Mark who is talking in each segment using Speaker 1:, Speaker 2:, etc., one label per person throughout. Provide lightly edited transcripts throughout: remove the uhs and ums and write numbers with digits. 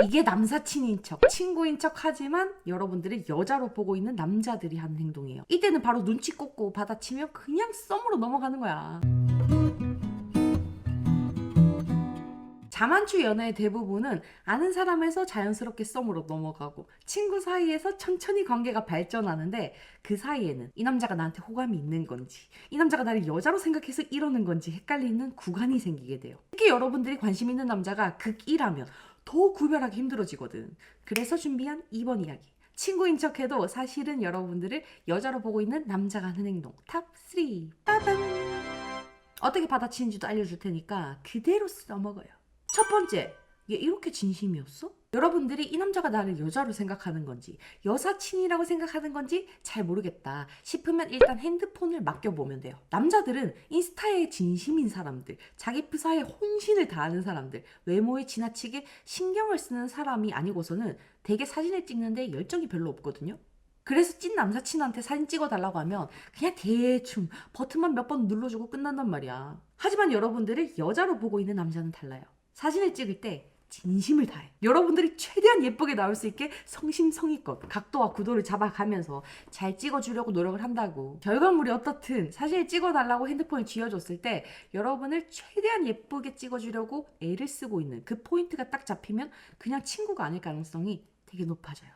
Speaker 1: 이게 남사친인 척, 친구인 척 하지만 여러분들이 여자로 보고 있는 남자들이 하는 행동이에요. 이때는 바로 눈치 꽂고 받아치면 그냥 썸으로 넘어가는 거야. 자만추 연애의 대부분은 아는 사람에서 자연스럽게 썸으로 넘어가고 친구 사이에서 천천히 관계가 발전하는데, 그 사이에는 이 남자가 나한테 호감이 있는 건지, 이 남자가 나를 여자로 생각해서 이러는 건지 헷갈리는 구간이 생기게 돼요. 특히 여러분들이 관심 있는 남자가 극이라면 더 구별하기 힘들어지거든. 그래서 준비한 이번 이야기, 친구인 척해도 사실은 여러분들을 여자로 보고 있는 남자가 하는 행동 탑3 빠밤! 어떻게 받아치는지도 알려줄 테니까 그대로 써먹어요. 첫 번째, 얘 이렇게 진심이었어? 여러분들이 이 남자가 나를 여자로 생각하는 건지 여사친이라고 생각하는 건지 잘 모르겠다 싶으면 일단 핸드폰을 맡겨보면 돼요. 남자들은 인스타에 진심인 사람들, 자기 프사에 혼신을 다하는 사람들, 외모에 지나치게 신경을 쓰는 사람이 아니고서는 되게 사진을 찍는데 열정이 별로 없거든요. 그래서 찐 남사친한테 사진 찍어달라고 하면 그냥 대충 버튼만 몇 번 눌러주고 끝난단 말이야. 하지만 여러분들을 여자로 보고 있는 남자는 달라요. 사진을 찍을 때 진심을 다해. 여러분들이 최대한 예쁘게 나올 수 있게 성심성의껏 각도와 구도를 잡아가면서 잘 찍어주려고 노력을 한다고. 결과물이 어떻든 사진을 찍어달라고 핸드폰을 쥐어줬을 때 여러분을 최대한 예쁘게 찍어주려고 애를 쓰고 있는 그 포인트가 딱 잡히면 그냥 친구가 아닐 가능성이 되게 높아져요.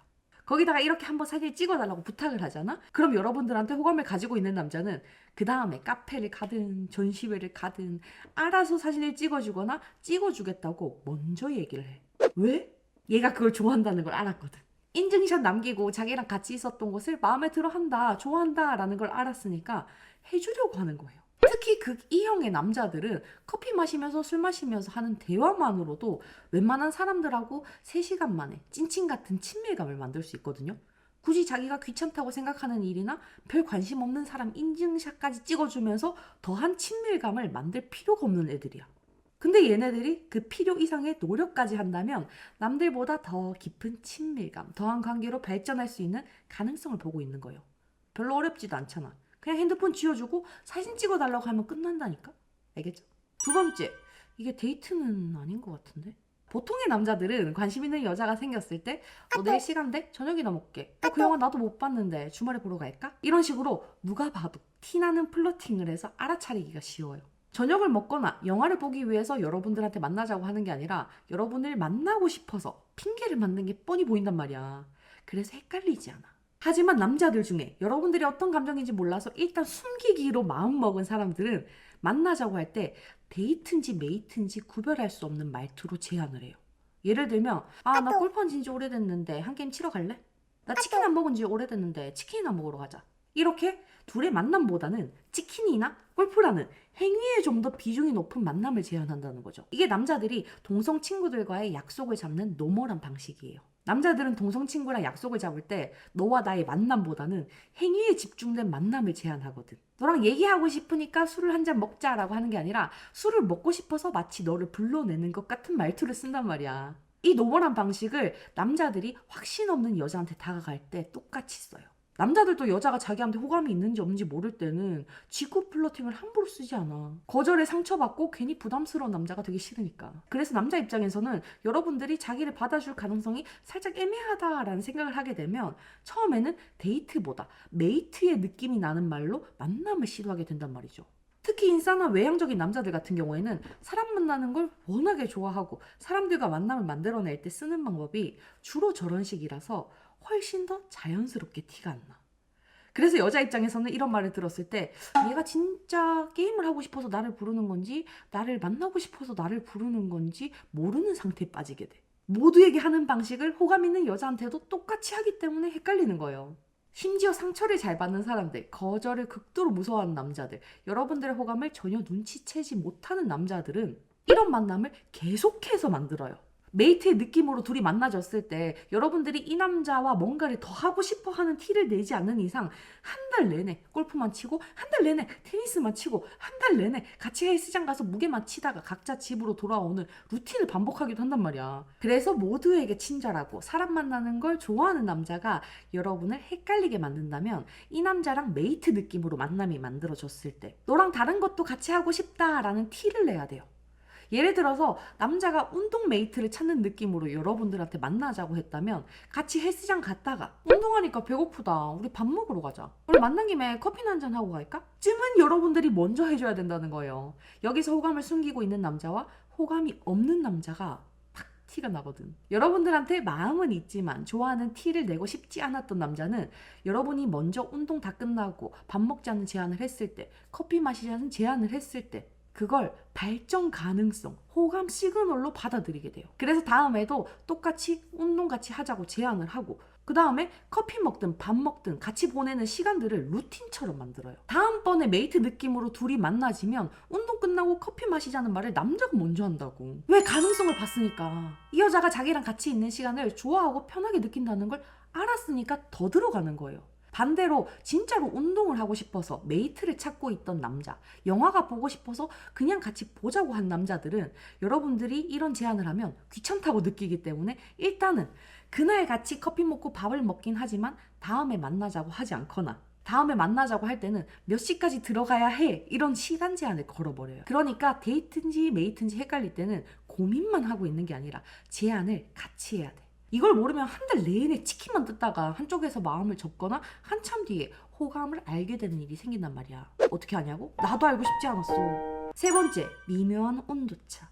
Speaker 1: 거기다가 이렇게 한번 사진을 찍어달라고 부탁을 하잖아? 그럼 여러분들한테 호감을 가지고 있는 남자는 그 다음에 카페를 가든 전시회를 가든 알아서 사진을 찍어주거나 찍어주겠다고 먼저 얘기를 해. 왜? 얘가 그걸 좋아한다는 걸 알았거든. 인증샷 남기고 자기랑 같이 있었던 것을 마음에 들어 한다, 좋아한다 라는 걸 알았으니까 해주려고 하는 거예요. 특히 극이형의 남자들은 커피 마시면서 술 마시면서 하는 대화만으로도 웬만한 사람들하고 3시간 만에 찐친 같은 친밀감을 만들 수 있거든요. 굳이 자기가 귀찮다고 생각하는 일이나 별 관심 없는 사람 인증샷까지 찍어주면서 더한 친밀감을 만들 필요가 없는 애들이야. 근데 얘네들이 그 필요 이상의 노력까지 한다면 남들보다 더 깊은 친밀감, 더한 관계로 발전할 수 있는 가능성을 보고 있는 거예요. 별로 어렵지도 않잖아. 그냥 핸드폰 쥐어주고 사진 찍어달라고 하면 끝난다니까? 알겠죠? 두 번째, 이게 데이트는 아닌 것 같은데? 보통의 남자들은 관심 있는 여자가 생겼을 때 내일 시간 돼? 저녁이나 먹게. 그 영화 나도 못 봤는데 주말에 보러 갈까? 이런 식으로 누가 봐도 티나는 플러팅을 해서 알아차리기가 쉬워요. 저녁을 먹거나 영화를 보기 위해서 여러분들한테 만나자고 하는 게 아니라 여러분을 만나고 싶어서 핑계를 만든 게 뻔히 보인단 말이야. 그래서 헷갈리지 않아. 하지만 남자들 중에 여러분들이 어떤 감정인지 몰라서 일단 숨기기로 마음먹은 사람들은 만나자고 할 때 데이트인지 메이트인지 구별할 수 없는 말투로 제안을 해요. 예를 들면 나 골프한 지 오래됐는데 한 게임 치러 갈래? 나 치킨 안 먹은 지 오래됐는데 치킨이나 먹으러 가자. 이렇게 둘의 만남보다는 치킨이나 골프라는 행위에 좀 더 비중이 높은 만남을 제안한다는 거죠. 이게 남자들이 동성 친구들과의 약속을 잡는 노멀한 방식이에요. 남자들은 동성 친구랑 약속을 잡을 때 너와 나의 만남보다는 행위에 집중된 만남을 제안하거든. 너랑 얘기하고 싶으니까 술을 한 잔 먹자라고 하는 게 아니라 술을 먹고 싶어서 마치 너를 불러내는 것 같은 말투를 쓴단 말이야. 이 노멀한 방식을 남자들이 확신 없는 여자한테 다가갈 때 똑같이 써요. 남자들도 여자가 자기한테 호감이 있는지 없는지 모를 때는 직구 플러팅을 함부로 쓰지 않아. 거절에 상처받고 괜히 부담스러운 남자가 되기 싫으니까. 그래서 남자 입장에서는 여러분들이 자기를 받아줄 가능성이 살짝 애매하다라는 생각을 하게 되면 처음에는 데이트보다 메이트의 느낌이 나는 말로 만남을 시도하게 된단 말이죠. 특히 인싸나 외향적인 남자들 같은 경우에는 사람 만나는 걸 워낙에 좋아하고 사람들과 만남을 만들어낼 때 쓰는 방법이 주로 저런 식이라서 훨씬 더 자연스럽게 티가 안 나. 그래서 여자 입장에서는 이런 말을 들었을 때 얘가 진짜 게임을 하고 싶어서 나를 부르는 건지 나를 만나고 싶어서 나를 부르는 건지 모르는 상태에 빠지게 돼. 모두에게 하는 방식을 호감 있는 여자한테도 똑같이 하기 때문에 헷갈리는 거예요. 심지어 상처를 잘 받는 사람들, 거절을 극도로 무서워하는 남자들, 여러분들의 호감을 전혀 눈치채지 못하는 남자들은 이런 만남을 계속해서 만들어요. 메이트의 느낌으로 둘이 만나졌을 때 여러분들이 이 남자와 뭔가를 더 하고 싶어 하는 티를 내지 않는 이상 한 달 내내 골프만 치고 한 달 내내 테니스만 치고 한 달 내내 같이 헬스장 가서 무게만 치다가 각자 집으로 돌아오는 루틴을 반복하기도 한단 말이야. 그래서 모두에게 친절하고 사람 만나는 걸 좋아하는 남자가 여러분을 헷갈리게 만든다면 이 남자랑 메이트 느낌으로 만남이 만들어졌을 때 너랑 다른 것도 같이 하고 싶다라는 티를 내야 돼요. 예를 들어서 남자가 운동 메이트를 찾는 느낌으로 여러분들한테 만나자고 했다면 같이 헬스장 갔다가 운동하니까 배고프다. 우리 밥 먹으러 가자. 우리 만난 김에 커피나 한잔 하고 갈까? 쯤은 여러분들이 먼저 해줘야 된다는 거예요. 여기서 호감을 숨기고 있는 남자와 호감이 없는 남자가 팍 티가 나거든. 여러분들한테 마음은 있지만 좋아하는 티를 내고 싶지 않았던 남자는 여러분이 먼저 운동 다 끝나고 밥 먹자는 제안을 했을 때, 커피 마시자는 제안을 했을 때 그걸 발전 가능성, 호감 시그널로 받아들이게 돼요. 그래서 다음에도 똑같이 운동 같이 하자고 제안을 하고 그 다음에 커피 먹든 밥 먹든 같이 보내는 시간들을 루틴처럼 만들어요. 다음번에 메이트 느낌으로 둘이 만나지면 운동 끝나고 커피 마시자는 말을 남자가 먼저 한다고. 왜? 가능성을 봤으니까. 이 여자가 자기랑 같이 있는 시간을 좋아하고 편하게 느낀다는 걸 알았으니까 더 들어가는 거예요. 반대로 진짜로 운동을 하고 싶어서 메이트를 찾고 있던 남자, 영화가 보고 싶어서 그냥 같이 보자고 한 남자들은 여러분들이 이런 제안을 하면 귀찮다고 느끼기 때문에 일단은 그날 같이 커피 먹고 밥을 먹긴 하지만 다음에 만나자고 하지 않거나 다음에 만나자고 할 때는 몇 시까지 들어가야 해 이런 시간 제한을 걸어버려요. 그러니까 데이트인지 메이트인지 헷갈릴 때는 고민만 하고 있는 게 아니라 제안을 같이 해야 돼. 이걸 모르면 한 달 내내 치킨만 뜯다가 한쪽에서 마음을 접거나 한참 뒤에 호감을 알게 되는 일이 생긴단 말이야. 어떻게 하냐고? 나도 알고 싶지 않았어. 세 번째, 미묘한 온도차.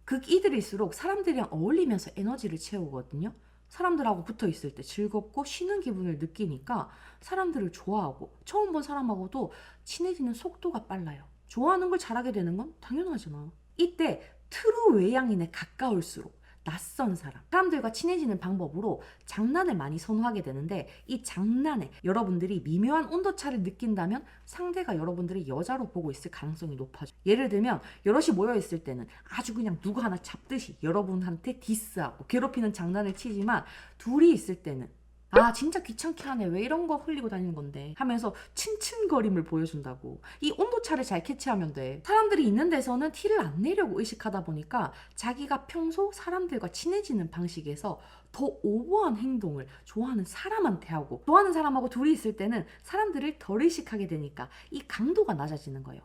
Speaker 1: 극이들일수록 사람들이랑 어울리면서 에너지를 채우거든요. 사람들하고 붙어 있을 때 즐겁고 쉬는 기분을 느끼니까 사람들을 좋아하고 처음 본 사람하고도 친해지는 속도가 빨라요. 좋아하는 걸 잘하게 되는 건 당연하잖아. 이때 트루 외향인에 가까울수록 낯선 사람들과 친해지는 방법으로 장난을 많이 선호하게 되는데 이 장난에 여러분들이 미묘한 온도차를 느낀다면 상대가 여러분들을 여자로 보고 있을 가능성이 높아져요. 예를 들면 여럿이 모여있을 때는 아주 그냥 누구 하나 잡듯이 여러분한테 디스하고 괴롭히는 장난을 치지만 둘이 있을 때는 아 진짜 귀찮게 하네 왜 이런 거 흘리고 다니는 건데 하면서 츤츤거림을 보여준다고. 이 온도차를 잘 캐치하면 돼. 사람들이 있는 데서는 티를 안 내려고 의식하다 보니까 자기가 평소 사람들과 친해지는 방식에서 더 오버한 행동을 좋아하는 사람한테 하고 좋아하는 사람하고 둘이 있을 때는 사람들을 덜 의식하게 되니까 이 강도가 낮아지는 거예요.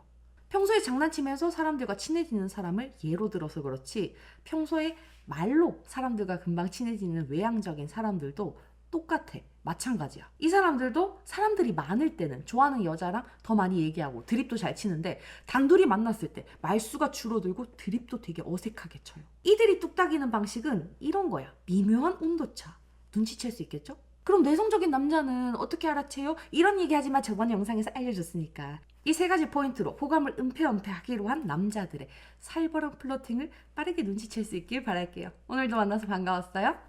Speaker 1: 평소에 장난치면서 사람들과 친해지는 사람을 예로 들어서 그렇지 평소에 말로 사람들과 금방 친해지는 외향적인 사람들도 똑같아. 마찬가지야. 이 사람들도 사람들이 많을 때는 좋아하는 여자랑 더 많이 얘기하고 드립도 잘 치는데 단둘이 만났을 때 말수가 줄어들고 드립도 되게 어색하게 쳐요. 이들이 뚝딱이는 방식은 이런 거야. 미묘한 온도차. 눈치챌 수 있겠죠? 그럼 내성적인 남자는 어떻게 알아채요? 이런 얘기하지만 저번 영상에서 알려줬으니까. 이 세 가지 포인트로 호감을 은폐하기로 한 남자들의 살벌한 플러팅을 빠르게 눈치챌 수 있길 바랄게요. 오늘도 만나서 반가웠어요.